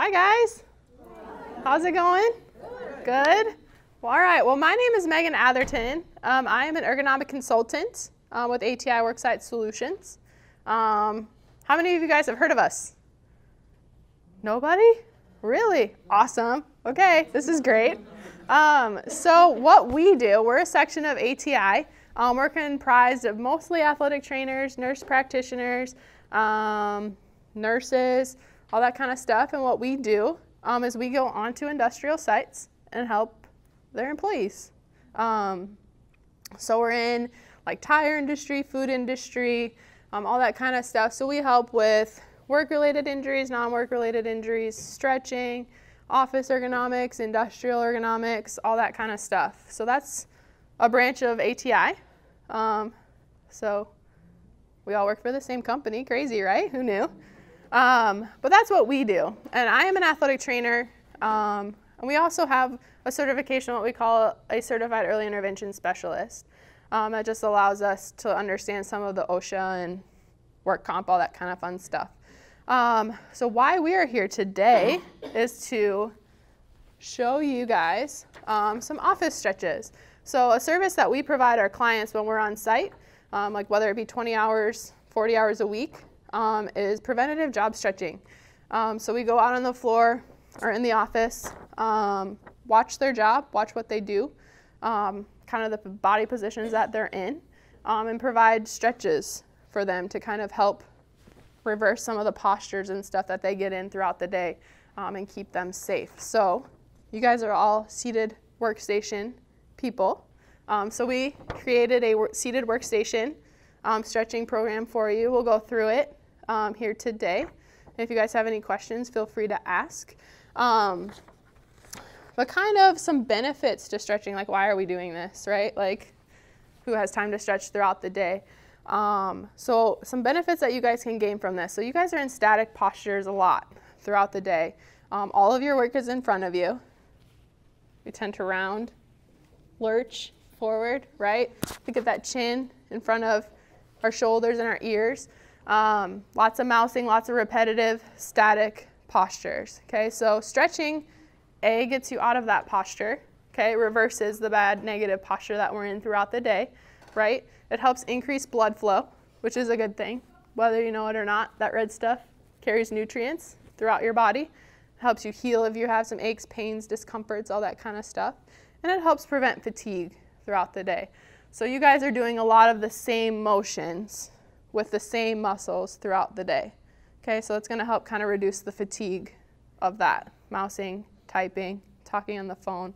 Hi guys. How's it going? Good. Well, all right. Well, my name is Megan Atherton. I am an ergonomic consultant with ATI Worksite Solutions. How many of you guys have heard of us? Nobody? Really? Awesome. Okay, this is great. So what we do, we're a section of ATI. We're comprised of mostly athletic trainers, nurse practitioners, nurses, all that kind of stuff. And what we do is we go onto industrial sites and help their employees. So we're in like tire industry, food industry, all that kind of stuff. So we help with work-related injuries, non-work-related injuries, stretching, office ergonomics, industrial ergonomics, all that kind of stuff. So that's a branch of ATI. So we all work for the same company. Crazy, right? Who knew? But that's what we do. And I am an athletic trainer. And we also have a certification, what we call a certified early intervention specialist. That just allows us to understand some of the OSHA and work comp, all that kind of fun stuff. So why we are here today is to show you guys some office stretches. So a service that we provide our clients when we're on site, like whether it be 20 hours, 40 hours a week, is preventative job stretching. So we go out on the floor or in the office, watch their job, watch what they do, kind of the body positions that they're in, and provide stretches for them to kind of help reverse some of the postures and stuff that they get in throughout the day and keep them safe. So you guys are all seated workstation people. So we created a seated workstation stretching program for you. We'll go through it here today. And if you guys have any questions, feel free to ask. But kind of some benefits to stretching, like why are we doing this, right? Like who has time to stretch throughout the day? So some benefits that you guys can gain from this. So you guys are in static postures a lot throughout the day. All of your work is in front of you. We tend to round, lurch forward, right? Think of that chin in front of our shoulders and our ears. Lots of mousing, lots of repetitive, static postures. Okay, so stretching, gets you out of that posture. Okay, reverses the bad negative posture that we're in throughout the day, right? It helps increase blood flow, which is a good thing. Whether you know it or not, that red stuff carries nutrients throughout your body. It helps you heal if you have some aches, pains, discomforts, all that kind of stuff. And it helps prevent fatigue throughout the day. So you guys are doing a lot of the same motions with the same muscles throughout the day. Okay, so it's going to help kind of reduce the fatigue of that. Mousing, typing, talking on the phone,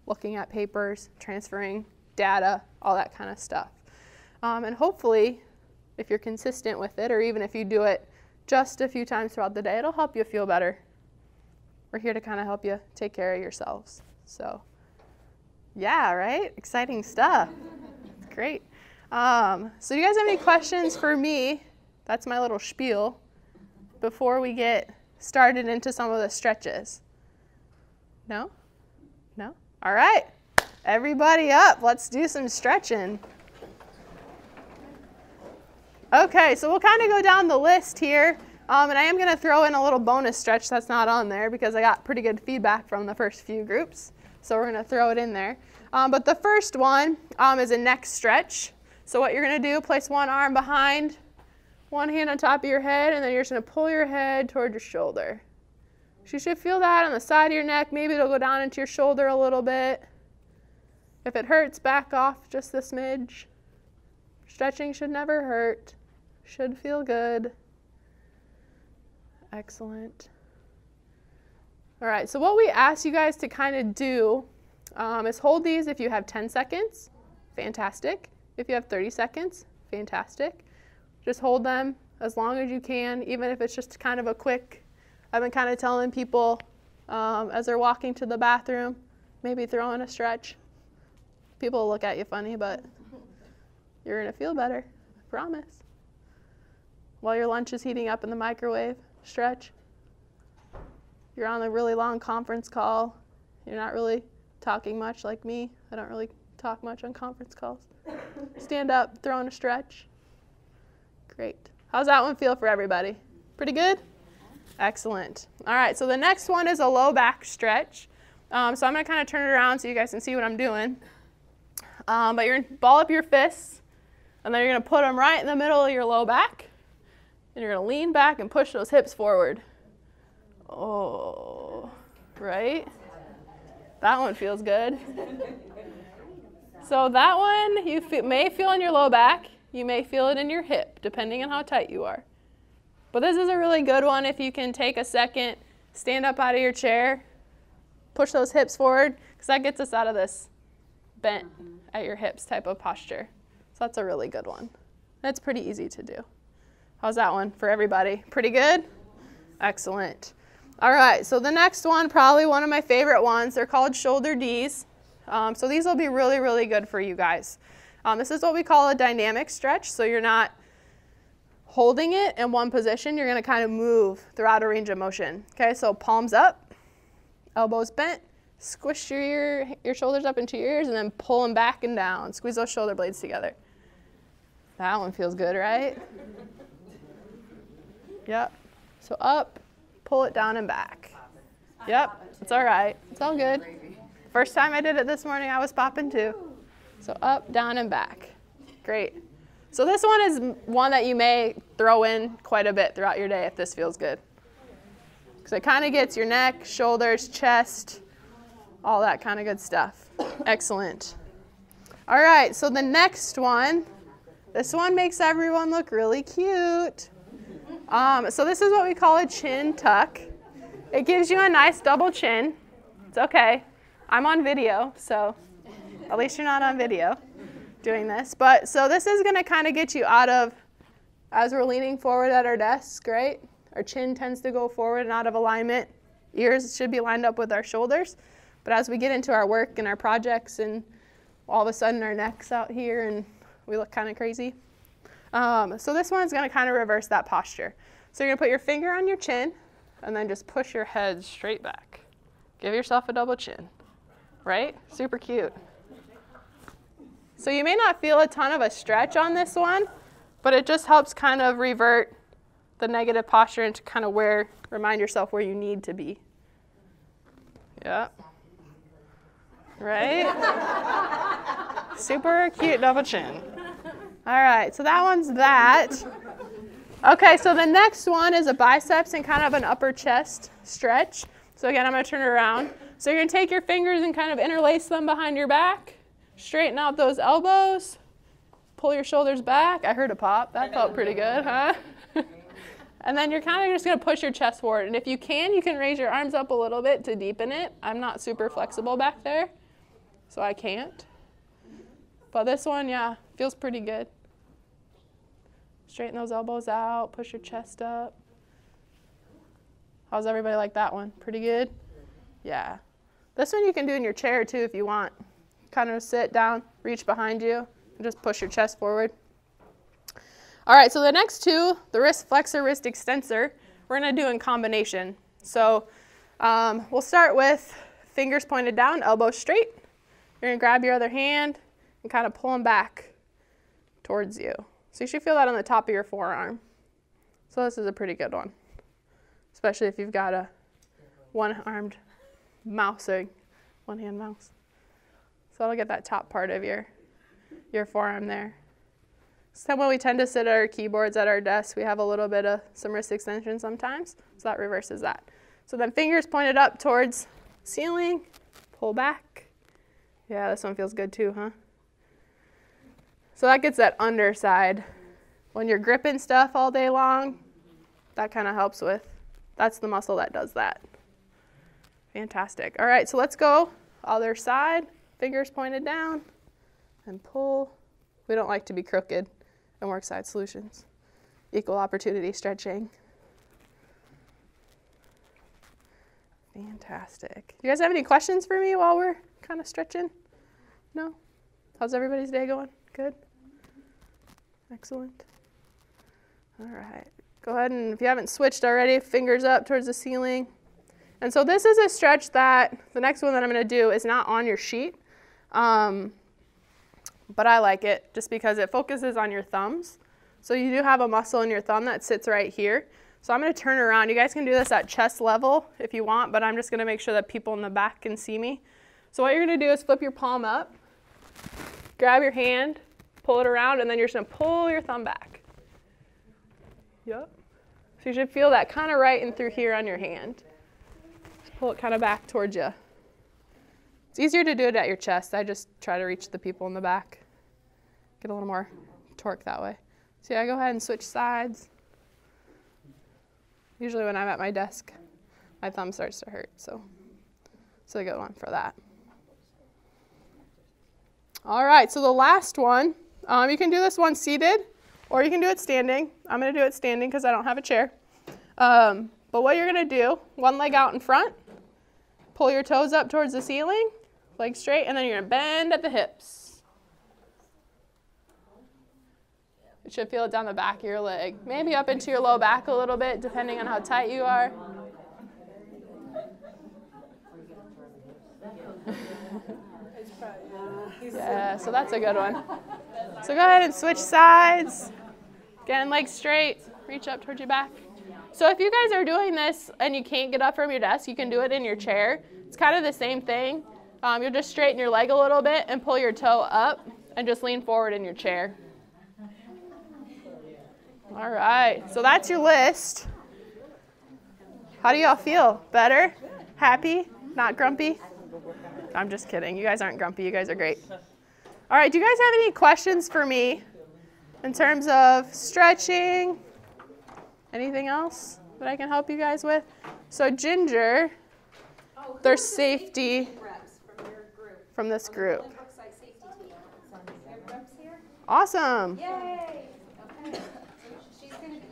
looking at papers, transferring data, all that kind of stuff. And hopefully, if you're consistent with it, or even if you do it just a few times throughout the day, it'll help you feel better. We're here to kind of help you take care of yourselves. So yeah, right? Exciting stuff. Great. So do you guys have any questions for me? That's my little spiel before we get started into some of the stretches. No? No? All right. Everybody up. Let's do some stretching. Okay, so we'll kind of go down the list here. And I am going to throw in a little bonus stretch that's not on there because I got pretty good feedback from the first few groups. So we're going to throw it in there. But the first one is a neck stretch. So what you're going to do, place one arm behind, one hand on top of your head, and then you're just going to pull your head toward your shoulder. So you should feel that on the side of your neck. Maybe it'll go down into your shoulder a little bit. If it hurts, back off just a smidge. Stretching should never hurt. Should feel good. Excellent. All right, so what we ask you guys to kind of do is hold these if you have 10 seconds. Fantastic. If you have 30 seconds, fantastic. Just hold them as long as you can, even if it's just kind of a quick. I've been kind of telling people as they're walking to the bathroom, maybe throw in a stretch. People will look at you funny, but you're going to feel better, I promise. While your lunch is heating up in the microwave, stretch. You're on a really long conference call. You're not really talking much like me. I don't really talk much on conference calls. Stand up, throw in a stretch. Great. How's that one feel for everybody? Pretty good? Excellent. All right, so the next one is a low back stretch. So I'm going to kind of turn it around so you guys can see what I'm doing. But you're going to ball up your fists, and then you're going to put them right in the middle of your low back. And you're going to lean back and push those hips forward. Oh, right? That one feels good. So that one you may feel in your low back. You may feel it in your hip, depending on how tight you are. But this is a really good one if you can take a second, stand up out of your chair, push those hips forward, because that gets us out of this bent at your hips type of posture. So that's a really good one. That's pretty easy to do. How's that one for everybody? Pretty good? Excellent. All right, so the next one, probably one of my favorite ones, they're called shoulder Ds. So these will be really, really good for you guys. This is what we call a dynamic stretch, so you're not holding it in one position, you're going to kind of move throughout a range of motion. Okay, so palms up, elbows bent, squish your shoulders up into your ears, and then pull them back and down. Squeeze those shoulder blades together. That one feels good, right? Yep. So up, pull it down and back. Yep, it's all right. It's all good. First time I did it this morning, I was popping too. So up, down, and back. Great. So this one is one that you may throw in quite a bit throughout your day if this feels good. Because it kind of gets your neck, shoulders, chest, all that kind of good stuff. Excellent. All right, so the next one, this one makes everyone look really cute. So this is what we call a chin tuck. It gives you a nice double chin. It's okay. I'm on video, so at least you're not on video doing this. But so this is going to kind of get you out of, as we're leaning forward at our desk, right? Our chin tends to go forward and out of alignment. Ears should be lined up with our shoulders. But as we get into our work and our projects and all of a sudden our neck's out here and we look kind of crazy. So this one's going to kind of reverse that posture. So you're going to put your finger on your chin and then just push your head straight back. Give yourself a double chin, right? Super cute. So you may not feel a ton of a stretch on this one, but it just helps kind of revert the negative posture into kind of remind yourself where you need to be. Yeah. Right? Super cute double chin. All right, so that one's that. Okay, so the next one is a biceps and kind of an upper chest stretch. So again, I'm going to turn it around. So you're going to take your fingers and kind of interlace them behind your back. Straighten out those elbows. Pull your shoulders back. I heard a pop. That felt pretty good, huh? And then you're kind of just going to push your chest forward. And if you can raise your arms up a little bit to deepen it. I'm not super flexible back there, so I can't. But this one, yeah, feels pretty good. Straighten those elbows out. Push your chest up. How's everybody like that one? Pretty good? Yeah. This one you can do in your chair too if you want. Kind of sit down, reach behind you, and just push your chest forward. All right, so the next two, the wrist flexor, wrist extensor, we're going to do in combination. So we'll start with fingers pointed down, elbows straight. You're going to grab your other hand and kind of pull them back towards you. So you should feel that on the top of your forearm. So this is a pretty good one, especially if you've got a one-armed mouse or one-hand mouse. So I'll get that top part of your forearm there. So when we tend to sit at our keyboards at our desk, we have a little bit of some wrist extension sometimes, so that reverses that. So then fingers pointed up towards ceiling, pull back. Yeah, this one feels good too, huh? So that gets that underside. When you're gripping stuff all day long, that kind of helps with, that's the muscle that does that. Fantastic. All right, so let's go other side. Fingers pointed down and pull. We don't like to be crooked in Workside Solutions. Equal opportunity stretching. Fantastic. You guys have any questions for me while we're kind of stretching? No? How's everybody's day going? Good? Excellent. All right. Go ahead and, if you haven't switched already, fingers up towards the ceiling. And so this is a stretch that, the next one that I'm going to do is not on your sheet. But I like it just because it focuses on your thumbs. So you do have a muscle in your thumb that sits right here. So I'm going to turn around. You guys can do this at chest level if you want, but I'm just going to make sure that people in the back can see me. So what you're going to do is flip your palm up, grab your hand, pull it around, and then you're just going to pull your thumb back. Yep. So you should feel that kind of right in through here on your hand. Just pull it kind of back towards you. It's easier to do it at your chest. I just try to reach the people in the back. Get a little more torque that way. So yeah, go ahead and switch sides. Usually when I'm at my desk, my thumb starts to hurt, so it's a good one for that. All right, so the last one, you can do this one seated, or you can do it standing. I'm going to do it standing because I don't have a chair. But what you're going to do, one leg out in front, pull your toes up towards the ceiling, leg straight, and then you're going to bend at the hips. You should feel it down the back of your leg. Maybe up into your low back a little bit, depending on how tight you are. Yeah, so that's a good one. So go ahead and switch sides. Again, legs straight. Reach up towards your back. So if you guys are doing this and you can't get up from your desk, you can do it in your chair. It's kind of the same thing. You'll just straighten your leg a little bit and pull your toe up and just lean forward in your chair. All right, so that's your list. How do y'all feel? Better? Happy? Not grumpy? I'm just kidding. You guys aren't grumpy. You guys are great. All right, do you guys have any questions for me in terms of stretching? Anything else that I can help you guys with? So Ginger, there's safety from this group. Awesome. Yay! Okay.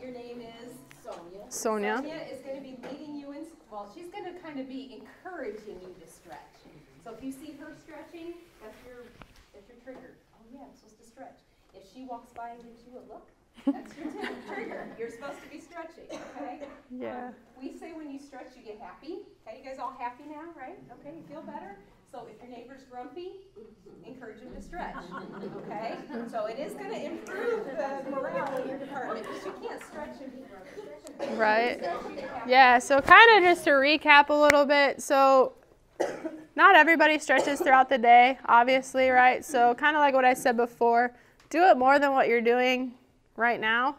Your name is Sonia. Sonia. Sonia is going to be leading you in, well, she's going to kind of be encouraging you to stretch. So if you see her stretching, that's your trigger. Oh yeah, I'm supposed to stretch. If she walks by and gives you a look, that's your trigger. You're supposed to be stretching, okay? Yeah. We say when you stretch, you get happy. Okay, you guys all happy now, right? Okay, you feel better? So if your neighbor's grumpy, encourage him to stretch, okay? So it is going to improve the morale in your department because you can't stretch and be grumpy. Right. Yeah, so kind of just to recap a little bit. So not everybody stretches throughout the day, obviously, right? So kind of like what I said before, do it more than what you're doing right now.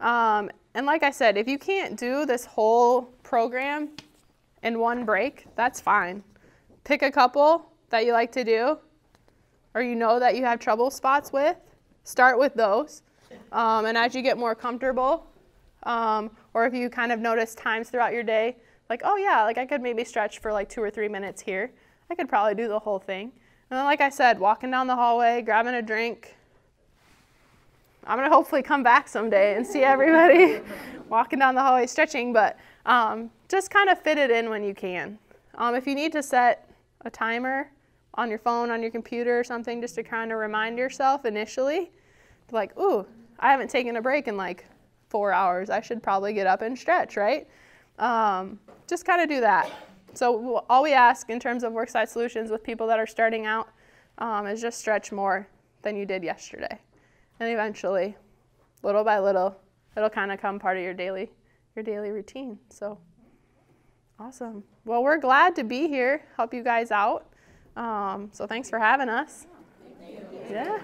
And like I said, if you can't do this whole program in one break, that's fine. Pick a couple that you like to do or you know that you have trouble spots with. Start with those. And as you get more comfortable, or if you kind of notice times throughout your day, like, oh yeah, like I could maybe stretch for like 2 or 3 minutes here. I could probably do the whole thing. And then like I said, walking down the hallway, grabbing a drink. I'm going to hopefully come back someday and see everybody walking down the hallway stretching, but just kind of fit it in when you can. If you need to set a timer on your phone, on your computer or something, just to kind of remind yourself initially, like, ooh, I haven't taken a break in like 4 hours. I should probably get up and stretch, right? Just kind of do that. So all we ask in terms of Worksite Solutions with people that are starting out is just stretch more than you did yesterday. And eventually, little by little, it'll kind of come part of your daily routine. So awesome. Well, we're glad to be here, help you guys out. So thanks for having us. Yeah.